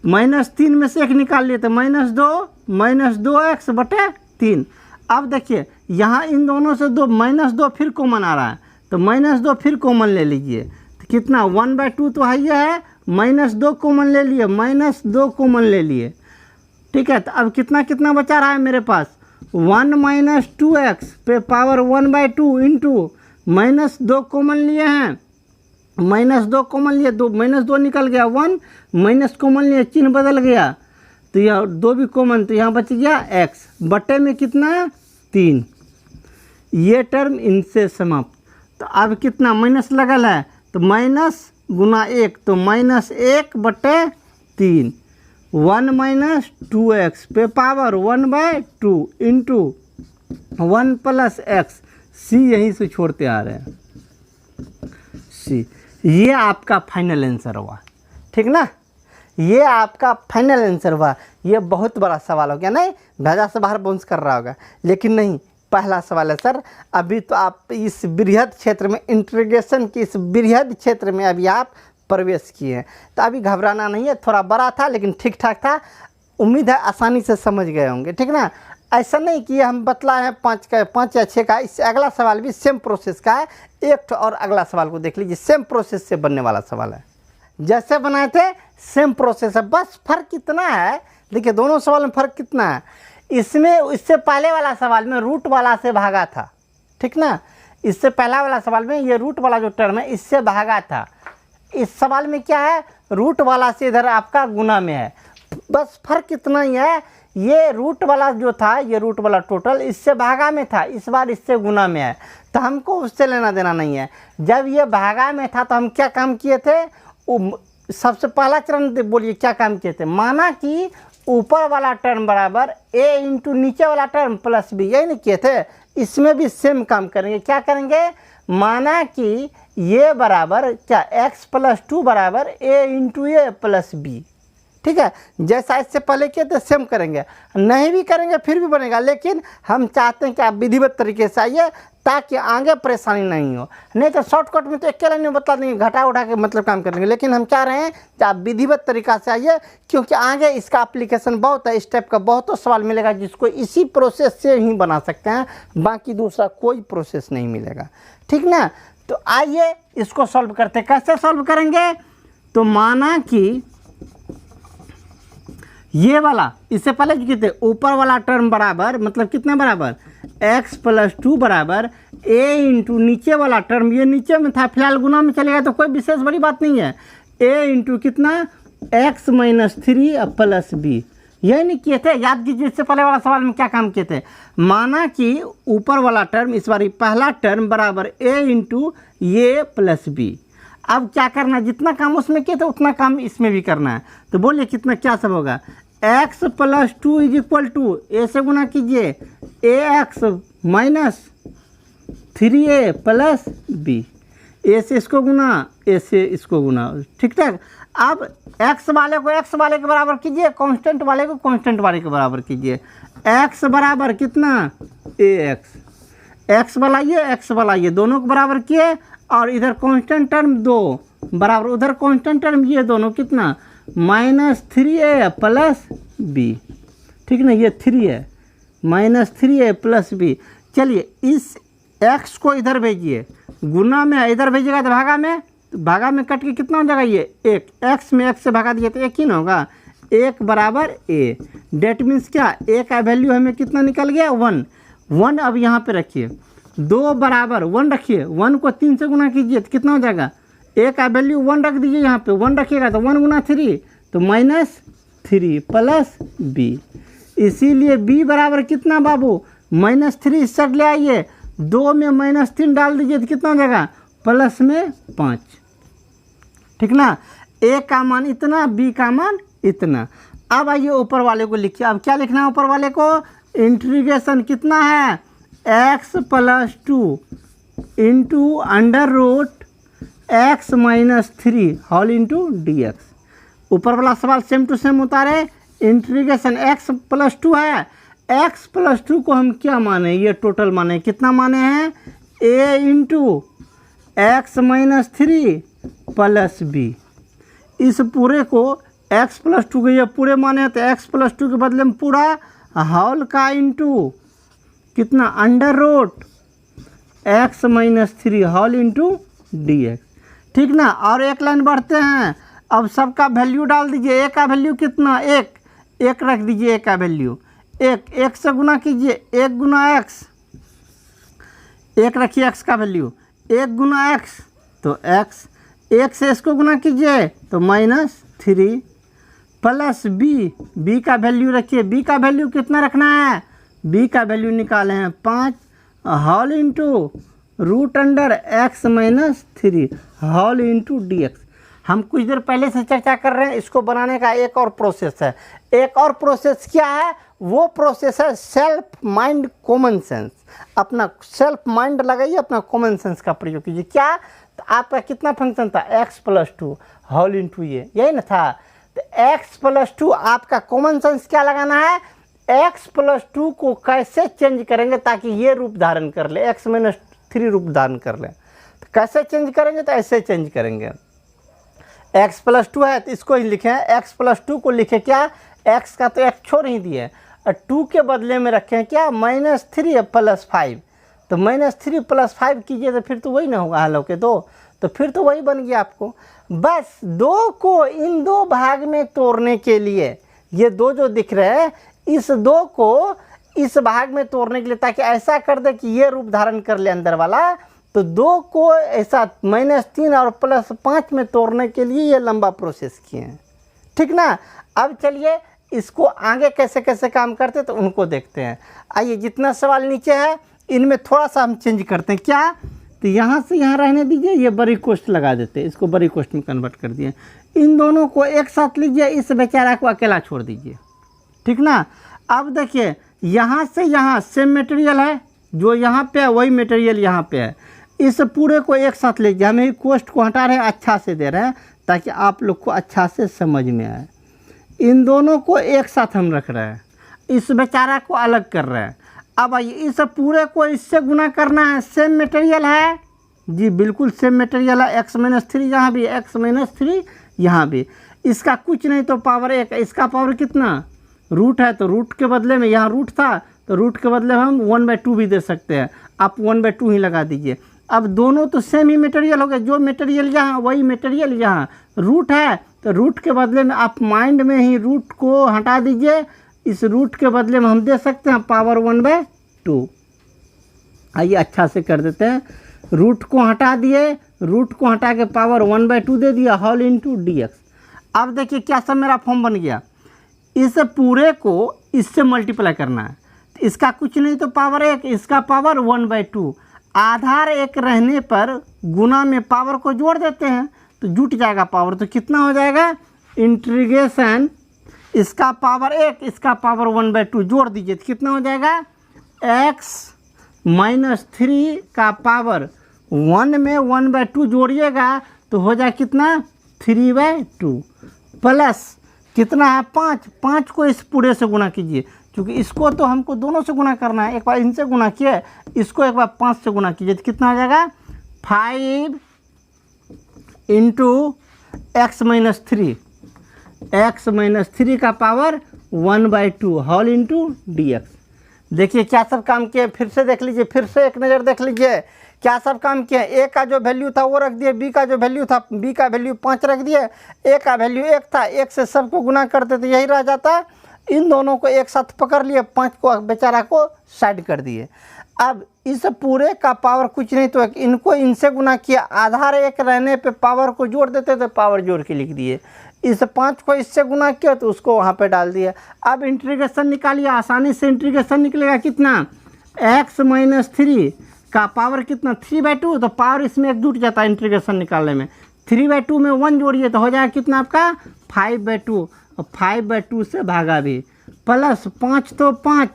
-3 में से 1 निकाल लिए तो -2 2x बटे 3। अब देखिए यहाँ इन दोनों से -2 फिर कॉमन आ रहा है, तो -2 फिर कॉमन ले लीजिए, तो कितना, 1/2 तो है, -2 कॉमन ले लिए, -2 कॉमन ले लिए। ठीक है, तो अब कितना कितना बचा रहा है मेरे पास, 1 माइनस 2x पे पावर 1/2 इंटू -2 कॉमन लिए हैं, -2 कॉमन लिए, -2 निकल गया, 1 माइनस कॉमन लिए, चिन्ह बदल गया, तो यह 2 भी कॉमन, तो यहाँ बच गया x बटे में कितना, 3। ये टर्म इनसे समाप्त। तो अब कितना माइनस लगल है, तो माइनस गुना 1, तो -1 बटे 3, 1 माइनस 2x पे power 1/2 into 1 plus x, c यहीं से छोड़ते आ रहे हैं, c। ये आपका फाइनल आंसर हुआ, ठीक ना, ये आपका फाइनल आंसर हुआ। ये बहुत बड़ा सवाल हो गया, नहीं भेजा से बाहर बाउंस कर रहा होगा, लेकिन नहीं, पहला सवाल है सर। अभी तो आप इस बृहद क्षेत्र में, इंटीग्रेशन की इस बृहद क्षेत्र में अभी आप प्रवेश किए हैं, तो अभी घबराना नहीं है। थोड़ा बड़ा था लेकिन ठीक ठाक था, उम्मीद है आसानी से समझ गए होंगे, ठीक ना। ऐसा नहीं कि हम बतला है 5 या 6 का, इससे अगला सवाल भी सेम प्रोसेस का है। एक और अगला सवाल को देख लीजिए, सेम प्रोसेस से बनने वाला सवाल है, जैसे बनाए थे सेम प्रोसेस है, बस फर्क कितना है, देखिए दोनों सवाल में फर्क कितना है। इसमें इससे पहले वाला सवाल में रूट वाला से भागा था, ठीक ना, इससे पहला वाला सवाल में ये रूट वाला जो टर्म है इससे भागा था। इस सवाल में क्या है, रूट वाला से इधर आपका गुना में है, बस फर्क इतना ही है। ये रूट वाला जो था, ये रूट वाला टोटल इससे भागा में था, इस बार इससे गुना में है, तो हमको उससे लेना देना नहीं है। जब ये भागा में था तो हम क्या काम किए थे, सबसे पहला चरण बोलिए क्या काम किए थे, माना कि ऊपर वाला टर्म बराबर a इंटू नीचे वाला टर्म प्लस b, यही नहीं किए थे। इसमें भी सेम काम करेंगे, क्या करेंगे, माना कि ये बराबर क्या, x प्लस 2 बराबर a into a plus b, ठीक है। जैसा इससे पहले किए थे सेम करेंगे, नहीं भी करेंगे फिर भी बनेगा, लेकिन हम चाहते हैं कि आप विधिवत तरीके से आइए ताकि आगे परेशानी नहीं हो। नहीं तो शॉर्टकट में तो एक लाइन में बता देंगे, घटा उठा के मतलब काम करेंगे, लेकिन हम चाह रहे हैं कि आप विधिवत तरीका से आइए, क्योंकि आगे इसका एप्लीकेशन बहुत है, इस टाइप का बहुत सवाल मिलेगा जिसको इसी प्रोसेस से ही बना सकते हैं, बाकी दूसरा कोई प्रोसेस नहीं मिलेगा, ठीक ना। तो आइए इसको सॉल्व करते, कैसे सॉल्व करेंगे, तो माना कि ये वाला इससे पहले जो थे ऊपर वाला टर्म बराबर, मतलब कितना बराबर, x प्लस 2 बराबर a इंटू नीचे वाला टर्म, ये नीचे में था फिलहाल गुना में चलेगा, तो कोई विशेष बड़ी बात नहीं है, ए इंटू कितना एक्स माइनस 3 प्लस बी। यही नहीं किए थे, याद कीजिए इससे पहले वाला सवाल में क्या काम किए थे। माना कि ऊपर वाला टर्म, इस बार पहला टर्म बराबर ए इंटू ये प्लस बी। अब क्या करना है, जितना काम उसमें किए थे उतना काम इसमें भी करना है। तो बोलिए कितना क्या सब होगा, X plus 2 is equal to A से गुना कीजिए A X minus 3a plus B. A से इसको गुना, ए से इसको गुना, ठीक ठाक। अब एक्स वाले को एक्स वाले के बराबर कीजिए, कांस्टेंट वाले को कांस्टेंट वाले के बराबर कीजिए। एक्स बराबर कितना ए एक्स, एक्स वाला ये दोनों को बराबर किए, और इधर कांस्टेंट टर्म 2 बराबर उधर कांस्टेंट टर्म ये दोनों कितना माइनस 3a प्लस बी, ठीक ना। ये 3 है माइनस 3a प्लस बी। चलिए इस x को इधर भेजिए, गुना में इधर भेजिएगा तो भागा में कट के कितना हो जाएगा, ये 1। x में x से भागा दिए तो 1 ही ना होगा, 1 बराबर a। डेट मीन्स क्या, a का वैल्यू हमें कितना निकल गया 1। अब यहाँ पे रखिए 2 बराबर 1 रखिए, 1 को 3 से गुना कीजिए तो कितना हो जाएगा, a का वैल्यू 1 रख दीजिए, यहाँ पे 1 रखिएगा तो 1 गुना 3 तो माइनस 3 प्लस b। इसीलिए b बराबर कितना बाबू -3। इस साइड ले आइए, 2 में -3 डाल दीजिए तो कितना हो जाएगा प्लस में 5, ठीक ना। a का मान इतना, b का मान इतना। अब आइए ऊपर वाले को लिखिए। अब क्या लिखना है ऊपर वाले को, इंटीग्रेशन कितना है x plus 2 into under root x minus 3 whole into d x. ऊपर वाला सवाल सेम टू सेम उतारे, इंटीग्रेशन x प्लस 2 है, x प्लस 2 को हम क्या माने, ये टोटल माने, कितना माने हैं a into x minus 3 plus b. इस पूरे को x प्लस 2 के ये पूरे माने हैं तो x प्लस 2 के बदले में पूरा होल का इंटू कितना under root x minus 3 whole into d x, ठीक ना। और एक लाइन बढ़ते हैं, अब सबका वैल्यू डाल दीजिए। a का वैल्यू कितना 1 रख दीजिए, a का वैल्यू 1 से गुना कीजिए, 1 गुना x, 1 रखिए x का वैल्यू, 1 गुना x तो x, 1 से इसको गुना कीजिए तो -3 प्लस b का वैल्यू रखिए। b का वैल्यू कितना रखना है, b का वैल्यू निकाले हैं 5 whole into root under x minus 3 whole into d x. हम कुछ देर पहले से चर्चा कर रहे हैं, इसको बनाने का एक और प्रोसेस है। एक और प्रोसेस क्या है, वो प्रोसेस है सेल्फ माइंड कॉमन सेंस। अपना सेल्फ माइंड लगाइए, अपना कॉमन सेंस का प्रयोग कीजिए। क्या, तो आपका कितना फंक्शन था x प्लस 2 होल इंटू ये, यही ना था। तो x प्लस 2 आपका कॉमन सेंस क्या लगाना है, x प्लस 2 को कैसे चेंज करेंगे ताकि ये रूप धारण कर ले, x माइनस 3 रूप धारण कर ले। तो कैसे चेंज करेंगे, तो ऐसे चेंज करेंगे। x प्लस 2 है तो इसको ही लिखें, x प्लस 2 को लिखे क्या, x का तो एक छोड़ ही दिए, और 2 के बदले में रखें क्या -3 प्लस 5। तो -3 प्लस 5 कीजिए तो फिर तो वही ना होगा, हल के 2, तो फिर तो वही बन गया आपको। बस 2 को इन 2 भाग में तोड़ने के लिए, ये 2 जो दिख रहे हैं, इस 2 को इस भाग में तोड़ने के लिए, ताकि ऐसा कर दे कि ये रूप धारण कर ले अंदर वाला, तो 2 को ऐसा -3 और +5 में तोड़ने के लिए ये लंबा प्रोसेस किए हैं, ठीक ना। अब चलिए इसको आगे कैसे कैसे काम करते तो उनको देखते हैं। आइए जितना सवाल नीचे है इनमें थोड़ा सा हम चेंज करते हैं। क्या, तो यहाँ से यहाँ रहने दीजिए, ये बड़ी कोष्ठ लगा देते हैं, इसको बड़ी कोष्ठ में कन्वर्ट कर दिए। इन दोनों को एक साथ लीजिए, इस बेचारा को अकेला छोड़ दीजिए, ठीक ना। अब देखिए यहाँ से यहाँ सेम मटेरियल है, जो यहाँ पे है वही मटेरियल यहाँ पे है। इस पूरे को एक साथ लीजिए, हमें कोष्ठ को हटा रहे हैं, अच्छा से दे रहे हैं ताकि आप लोग को अच्छा से समझ में आए। इन दोनों को एक साथ हम रख रहे हैं, इस बेचारा को अलग कर रहे हैं। अब आइए इस पूरे को इससे गुना करना है, सेम मटेरियल है जी, बिल्कुल सेम मटेरियल है। x माइनस 3 यहाँ भी, x माइनस 3 यहाँ भी, इसका कुछ नहीं तो पावर 1, इसका पावर कितना रूट है, तो रूट के बदले में यहाँ रूट था तो रूट के बदले में हम 1/2 भी दे सकते हैं, आप 1/2 ही लगा दीजिए। अब दोनों तो सेम ही मटेरियल हो गए, जो मटेरियल यहाँ वही मटेरियल यहाँ, रूट है तो रूट के बदले में आप माइंड में ही रूट को हटा दीजिए, इस रूट के बदले में हम दे सकते हैं पावर 1/2। आइए अच्छा से कर देते हैं, रूट को हटा दिए रूट को हटा के पावर 1/2 दे दिया होल इंटू डी एक्स। अब देखिए क्या सब मेरा फॉर्म बन गया, इस पूरे को इससे मल्टीप्लाई करना है, इसका कुछ नहीं तो पावर 1, इसका पावर 1/2। आधार 1 रहने पर गुना में पावर को जोड़ देते हैं तो जुट जाएगा पावर, तो कितना हो जाएगा इंटीग्रेशन इसका पावर 1 इसका पावर 1/2 जोड़ दीजिए तो कितना हो जाएगा x - 3 का पावर 1 में 1/2 जोड़िएगा तो हो जाए कितना 3/2 प्लस कितना है 5 को इस पूरे से गुना कीजिए, क्योंकि इसको तो हमको दोनों से गुना करना है, एक बार इनसे गुना किए इसको एक बार 5 से गुना कीजिए तो कितना हो जाएगा 5 इंटू x - 3 x - 3 का power 1/2 whole into d x. देखिए क्या सब काम किए, फिर से देख लीजिए, फिर से एक नज़र देख लीजिए क्या सब काम किए। ए का जो वैल्यू था वो रख दिए, बी का जो वैल्यू था बी का वैल्यू 5 रख दिए, ए का वैल्यू 1 था, 1 से सबको गुना करते तो यही रह जाता। इन दोनों को एक साथ पकड़ लिए, 5 को बेचारा को साइड कर दिए। अब इस पूरे का पावर कुछ नहीं तो इनको इनसे गुना किया, आधार 1 रहने पे पावर को जोड़ देते तो पावर जोड़ के लिख दिए, इस 5 को इससे गुना किया तो उसको वहाँ पे डाल दिया। अब इंटीग्रेशन निकालिए, आसानी से इंटीग्रेशन निकलेगा कितना x - 3 का पावर कितना 3/2, तो पावर इसमें एक जुट जाता है इंटीग्रेशन निकालने में, 3/2 में 1 जोड़िए तो हो जाएगा कितना आपका 5/2, और 5/2 से भागा भी प्लस 5 तो 5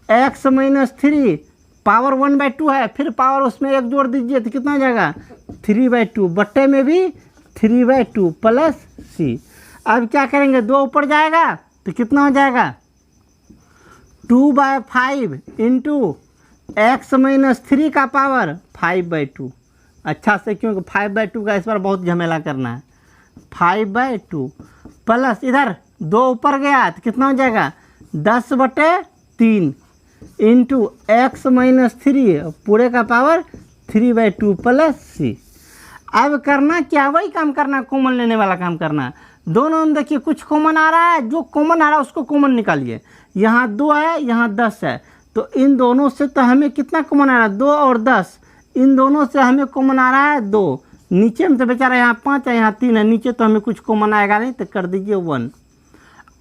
x - 3 पावर 1/2 है, फिर पावर उसमें एक जोड़ दीजिए तो कितना हो जाएगा 3/2 बट्टे में भी 3/2 प्लस c। अब क्या करेंगे 2 ऊपर जाएगा तो कितना हो जाएगा 2/5 इंटू x - 3 का पावर 5/2। अच्छा से क्योंकि 5/2 का इस बार बहुत झमेला करना है, 5/2 प्लस इधर 2 ऊपर गया तो कितना हो जाएगा 10/3 इंटू x - 3 पूरे का पावर 3/2 प्लस c। अब करना क्या, वही काम करना, कॉमन लेने वाला काम करना। दोनों में देखिए कुछ कॉमन आ रहा है, जो कॉमन आ रहा है उसको कॉमन निकालिए। यहाँ 2 है यहाँ 10 है, तो इन दोनों से तो हमें कितना कॉमन आ रहा है 2 और 10, इन दोनों से हमें कॉमन आ रहा है 2, नीचे में तो बेचारा यहाँ 5 है यहाँ 3 है, नीचे तो हमें कुछ कॉमन आएगा नहीं तो कर दीजिए 1।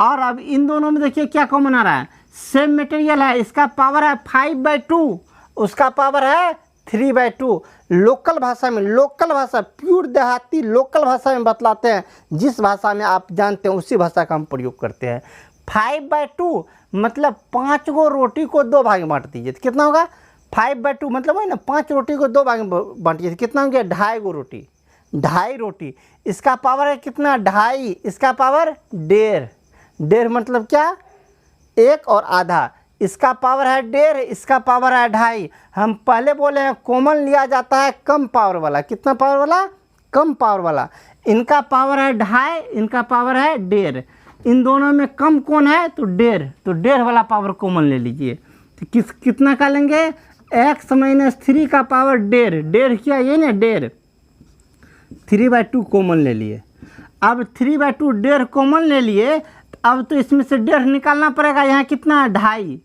और अब इन दोनों में देखिए क्या कॉमन आ रहा है, सेम मटेरियल है, इसका पावर है 5/2 उसका पावर है 3/2। लोकल भाषा में, लोकल भाषा प्योर देहाती लोकल भाषा में बतलाते हैं, जिस भाषा में आप जानते हैं उसी भाषा का हम प्रयोग करते हैं। 5/2 मतलब 5 गो रोटी को 2 भाग में बांट दीजिए तो कितना होगा 5/2 मतलब वही ना 5 रोटी को 2 भाग में बांटिए तो कितना हो गया 2.5 गो रोटी, 2.5 रोटी। इसका पावर है कितना 2.5, इसका पावर 1.5 मतलब क्या 1 और आधा, इसका पावर है 1.5 इसका पावर है 2.5। हम पहले बोले हैं कॉमन लिया जाता है कम पावर वाला, कितना पावर वाला कम पावर वाला, इनका पावर है 2.5 इनका पावर है 1.5, इन दोनों में कम कौन है तो 1.5, तो 1.5 वाला पावर कॉमन ले लीजिए तो कितना का लेंगे x - 3 का पावर 1.5 किया ये ना 1.5, 3/2 कॉमन ले लिए। अब 3/2 1.5 कॉमन ले लिए, अब तो इसमें से 1.5 निकालना पड़ेगा, यहाँ कितना है 2.5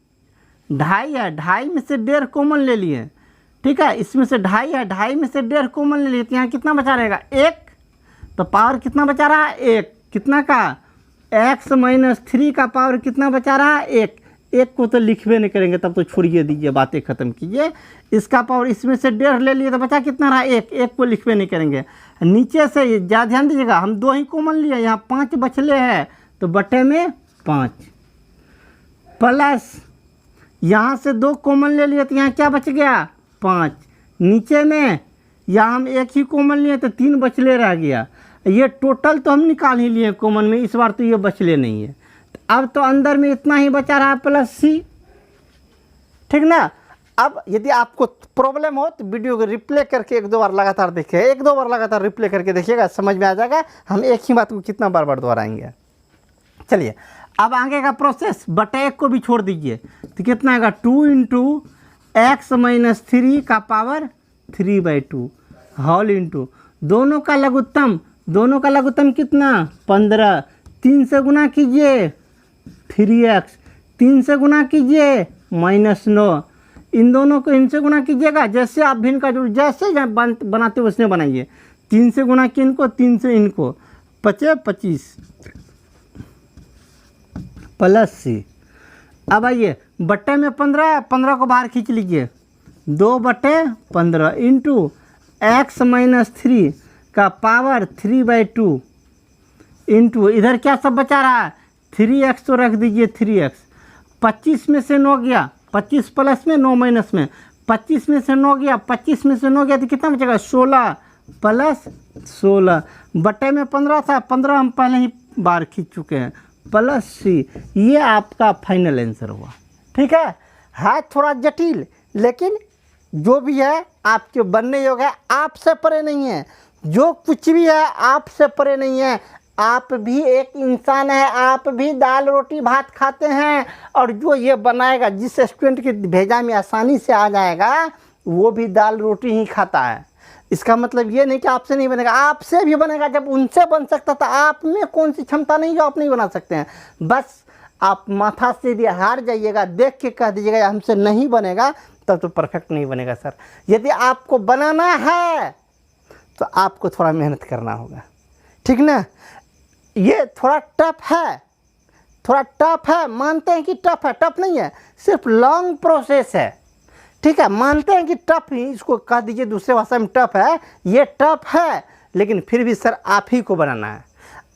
है, 2.5 में से 1.5 कॉमन ले लिए, ठीक है, इसमें से 2.5 है, 2.5 में से 1.5 कॉमन ले लिए तो यहाँ कितना बचा रहेगा 1, तो पावर कितना बचा रहा है 1, कितना का x - 3 का पावर कितना बचा रहा है 1 को तो लिखवे नहीं करेंगे तब तो छोड़िए दीजिए बातें ख़त्म कीजिए। इसका पावर इसमें से 1.5 ले लिए तो बचा कितना रहा 1 को लिखवे नहीं करेंगे। नीचे से ज़्यादा ध्यान दीजिएगा, हम 2 ही कॉमन लिए, यहाँ 5 बचले हैं तो बटे में 5 प्लस यहाँ से 2 कॉमन ले लिए तो यहाँ क्या बच गया 5, नीचे में यहाँ हम 1 ही कॉमन लिए तो 3 बचले रह गया, ये टोटल तो हम निकाल ही लिए कॉमन में, इस बार तो ये बचले नहीं है, अब तो अंदर में इतना ही बचा रहा प्लस c, ठीक ना। अब यदि आपको प्रॉब्लम हो तो वीडियो को रिप्ले करके 1-2 बार लगातार देखिए, 1-2 बार लगातार रिप्ले करके देखिएगा, समझ में आ जाएगा हम एक ही बात को कितना बार बार दोहराएंगे। चलिए अब आगे का प्रोसेस, बटे 1 को भी छोड़ दीजिए तो कितना आएगा 2 इंटू x - 3 का पावर 3/2 होल इंटू दोनों का लघुत्तम कितना 15, 3 से गुना कीजिए 3x, 3 से गुना कीजिए -9, इन दोनों को इनसे गुना कीजिएगा, जैसे आप भिन्न का जोड़ जैसे बनाते हो उसने बनाइए। 3 से गुना किन को, 3 से इनको, 25 प्लस सी। अब आइए बट्टे में 15 को बाहर खींच लीजिए, 2/15 इंटू x माइनस 3 का पावर 3/2 इंटू इधर क्या सब बचा रहा है 3x, तो रख दीजिए 3x। 25 में से 9 गया, 25 प्लस में 9 माइनस में, 25 में से 9 गया, 25 में से 9 गया तो कितना बचेगा 16 प्लस 16। बट्टे में 15 था, 15 हम पहले ही बार खींच चुके हैं, प्लस सी। ये आपका फाइनल आंसर हुआ। ठीक है थोड़ा जटिल, लेकिन जो भी है आपके बनने योग्य है, आपसे परे नहीं है। जो कुछ भी है आपसे परे नहीं है। आप भी एक इंसान है, आप भी दाल रोटी भात खाते हैं, और जो ये बनाएगा, जिस स्टूडेंट के भेजा में आसानी से आ जाएगा, वो भी दाल रोटी ही खाता है। इसका मतलब ये नहीं कि आपसे नहीं बनेगा, आपसे भी बनेगा। जब उनसे बन सकता था, आप में कौन सी क्षमता नहीं जो आप नहीं बना सकते हैं। बस आप माथा से यदि हार जाइएगा, देख के कह दीजिएगा हमसे नहीं बनेगा, तब तो परफेक्ट नहीं बनेगा सर। यदि आपको बनाना है तो आपको थोड़ा मेहनत करना होगा, ठीक ना। ये थोड़ा टफ है, मानते हैं कि टफ है, टफ नहीं है, सिर्फ लॉन्ग प्रोसेस है। ठीक है, मानते हैं कि टफ ही, इसको कह दीजिए दूसरे भाषा में टफ है। ये टफ है, लेकिन फिर भी सर आप ही को बनाना है।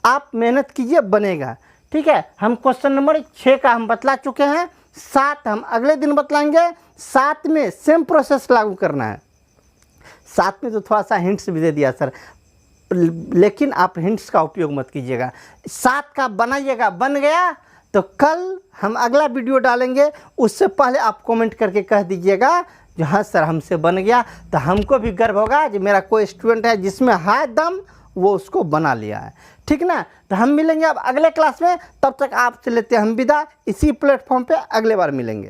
आप मेहनत कीजिए, बनेगा। ठीक है, हम क्वेश्चन नंबर 6 का हम बतला चुके हैं, 7 हम अगले दिन बतलाएंगे। 7 में सेम प्रोसेस लागू करना है। 7 में तो थोड़ा सा हिंट्स भी दे दिया सर, लेकिन आप हिंट्स का उपयोग मत कीजिएगा। 7 का बनाइएगा, बन गया तो कल हम अगला वीडियो डालेंगे। उससे पहले आप कमेंट करके कह दीजिएगा जो हाँ सर हमसे बन गया, तो हमको भी गर्व होगा कि मेरा कोई स्टूडेंट है जिसमें है दम, वो उसको बना लिया है। ठीक ना, तो हम मिलेंगे अब अगले क्लास में। तब तक आपसे लेते हैं हम विदा। इसी प्लेटफॉर्म पे अगले बार मिलेंगे।